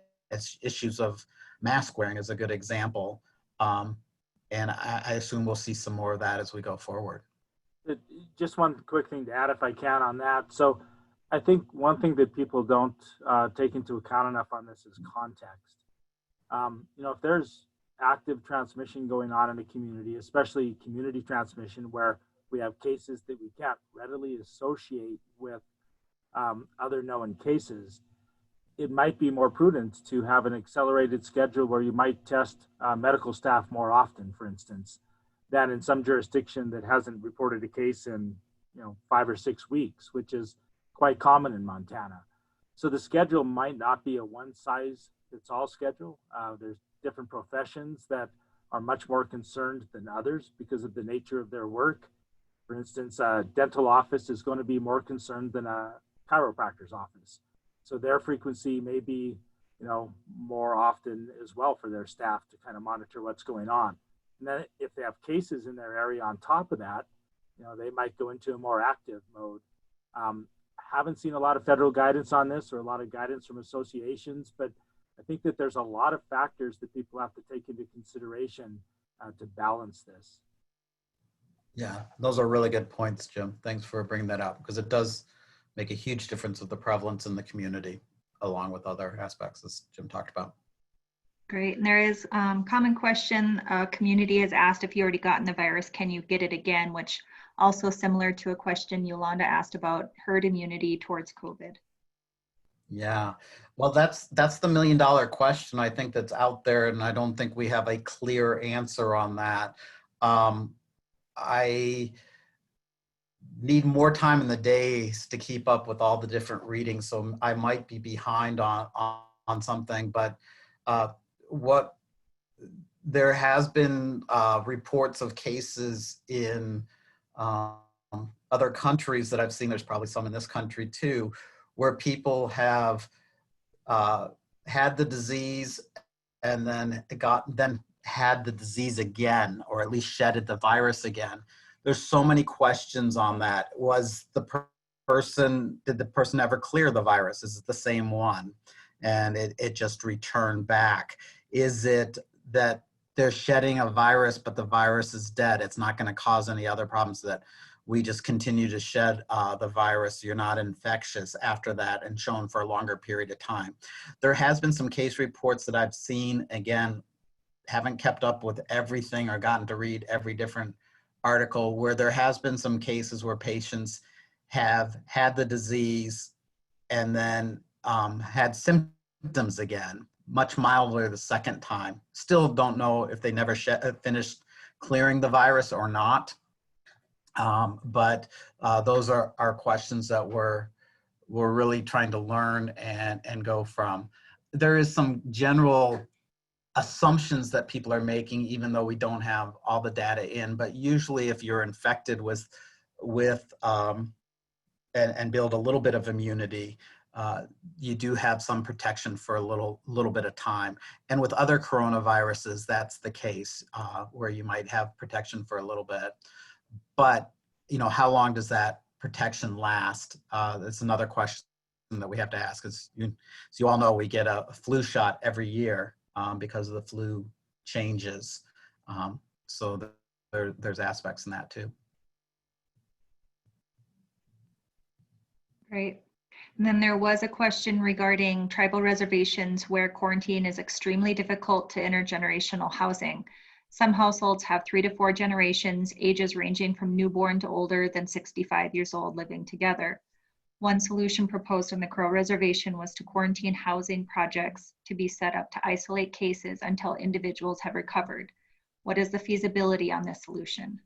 issues of mask wearing is a good example. And I assume we'll see some more of that as we go forward. Just one quick thing to add, if I can, on that. So I think one thing that people don't take into account enough on this is context. If there's active transmission going on in the community, especially community transmission, where we have cases that we can't readily associate with other known cases, it might be more prudent to have an accelerated schedule where you might test medical staff more often, for instance, than in some jurisdiction that hasn't reported a case in 5 or 6 weeks, which is quite common in Montana. So the schedule might not be a one-size-fits-all schedule. There's different professions that are much more concerned than others because of the nature of their work. For instance, a dental office is going to be more concerned than a chiropractor's office. So their frequency may be, more often as well for their staff to kind of monitor what's going on. And then if they have cases in their area on top of that, they might go into a more active mode. Haven't seen a lot of federal guidance on this or a lot of guidance from associations, but I think that there's a lot of factors that people have to take into consideration to balance this. Yeah, those are really good points, Jim. Thanks for bringing that up, because it does make a huge difference of the prevalence in the community, along with other aspects, as Jim talked about. Great. And there is common question, community has asked, if you already gotten the virus, can you get it again? Which also similar to a question Yolanda asked about herd immunity towards COVID. Yeah, well, that's the $1 million question, I think, that's out there, and I don't think we have a clear answer on that. I need more time in the days to keep up with all the different readings, so I might be behind on something, but there has been reports of cases in other countries that I've seen. There's probably some in this country too, where people have had the disease and then had the disease again, or at least shedded the virus again. There's so many questions on that. Did the person ever clear the virus? Is it the same one? and it just returned back. Is it that they're shedding a virus, but the virus is dead? It's not going to cause any other problems, that we just continue to shed the virus. You're not infectious after that and shown for a longer period of time. There has been some case reports that I've seen, again, haven't kept up with everything or gotten to read every different article, where there has been some cases where patients have had the disease and then had symptoms again, much milder the second time. Still don't know if they never finished clearing the virus or not. But those are questions that we're really trying to learn and go from. There is some general assumptions that people are making, even though we don't have all the data in. But usually, if you're infected with and build a little bit of immunity, you do have some protection for a little bit of time. And with other coronaviruses, that's the case, where you might have protection for a little bit. But how long does that protection last? That's another question that we have to ask. As you all know, we get a flu shot every year because of the flu changes. So there's aspects in that too. Great. And then there was a question regarding tribal reservations where quarantine is extremely difficult to intergenerational housing. Some households have 3 to 4 generations, ages ranging from newborn to older than 65 years old, living together. One solution proposed on the Crow Reservation was to quarantine housing projects to be set up to isolate cases until individuals have recovered. What is the feasibility on this solution?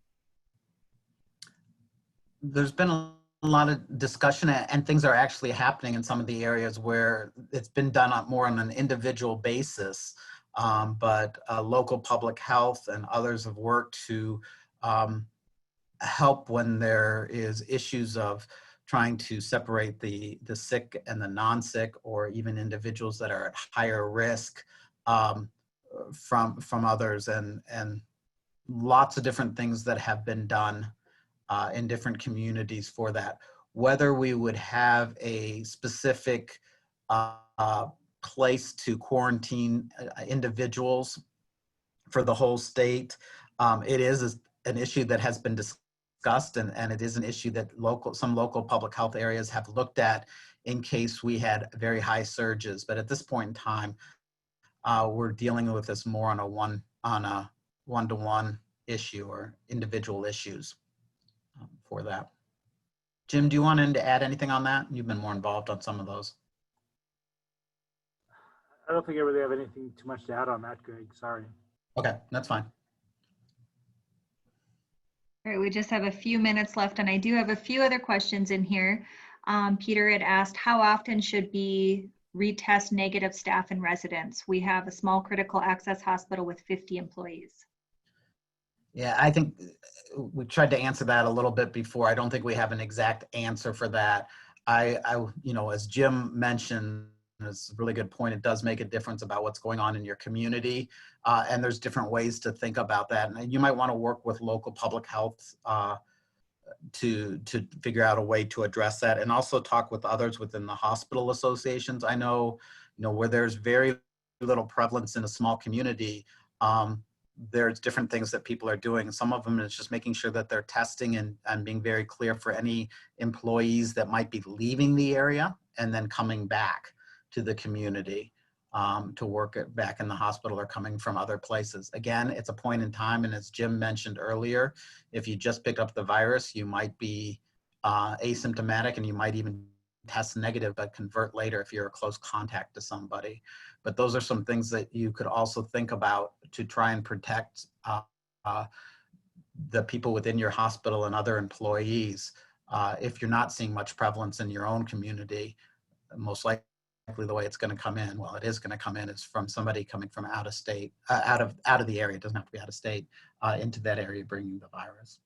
There's been a lot of discussion, and things are actually happening in some of the areas where it's been done more on an individual basis. But local public health and others have worked to help when there is issues of trying to separate the sick and the non-sick, or even individuals that are at higher risk from others, and lots of different things that have been done in different communities for that. Whether we would have a specific place to quarantine individuals for the whole state, it is an issue that has been discussed, and it is an issue that some local public health areas have looked at in case we had very high surges. But at this point in time, we're dealing with this more on a one-to-one issue, or individual issues for that. Jim, do you want to add anything on that? You've been more involved on some of those. I don't think I really have anything too much to add on that, Greg. Sorry. Okay, that's fine. All right, we just have a few minutes left, and I do have a few other questions in here. Peter had asked, how often should we retest negative staff and residents? We have a small critical access hospital with 50 employees. Yeah, I think we tried to answer that a little bit before. I don't think we have an exact answer for that. As Jim mentioned, it's a really good point. It does make a difference about what's going on in your community, and there's different ways to think about that. And you might want to work with local public health to figure out a way to address that, and also talk with others within the hospital associations. I know, where there's very little prevalence in a small community, there's different things that people are doing. Some of them is just making sure that they're testing and being very clear for any employees that might be leaving the area and then coming back to the community to work back in the hospital, or coming from other places. Again, it's a point in time, and as Jim mentioned earlier, if you just picked up the virus, you might be asymptomatic, and you might even test negative but convert later if you're a close contact to somebody. But those are some things that you could also think about to try and protect the people within your hospital and other employees. If you're not seeing much prevalence in your own community, most likely the way it's going to come in, well, it is going to come in, is from somebody coming from out of state, out of the area. It doesn't have to be out of state, into that area, bringing the virus.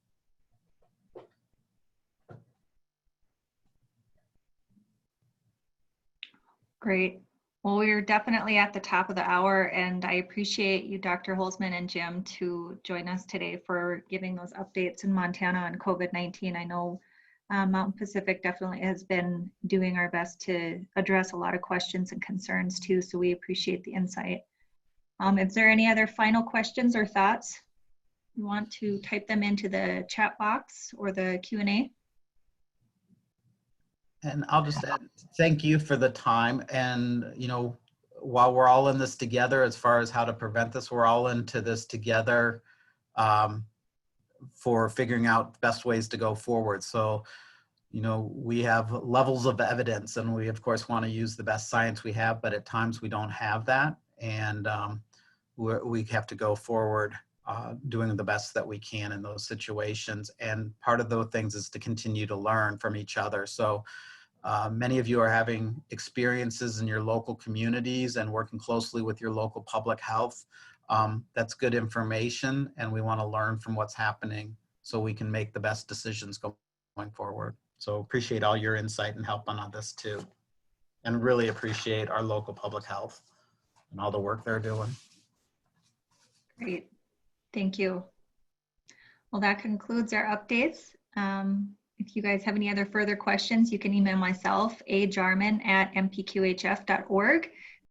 Great. Well, we're definitely at the top of the hour, and I appreciate you, Dr. Holzman and Jim, to join us today for giving those updates in Montana on COVID-19. I know Mountain Pacific definitely has been doing our best to address a lot of questions and concerns too, so we appreciate the insight. Is there any other final questions or thoughts? You want to type them into the chat box or the Q&A? And I'll just add, thank you for the time. And, you know, while we're all in this together, as far as how to prevent this, we're all into this together for figuring out best ways to go forward. So, you know, we have levels of evidence, and we of course want to use the best science we have, but at times we don't have that. And we have to go forward doing the best that we can in those situations. And part of those things is to continue to learn from each other. So many of you are having experiences in your local communities and working closely with your local public health. That's good information, and we want to learn from what's happening so we can make the best decisions going forward. So appreciate all your insight and help on this too. And really appreciate our local public health and all the work they're doing. Great, thank you. Well, that concludes our updates. If you guys have any other further questions, you can email myself, ajarman@mpqhf.org.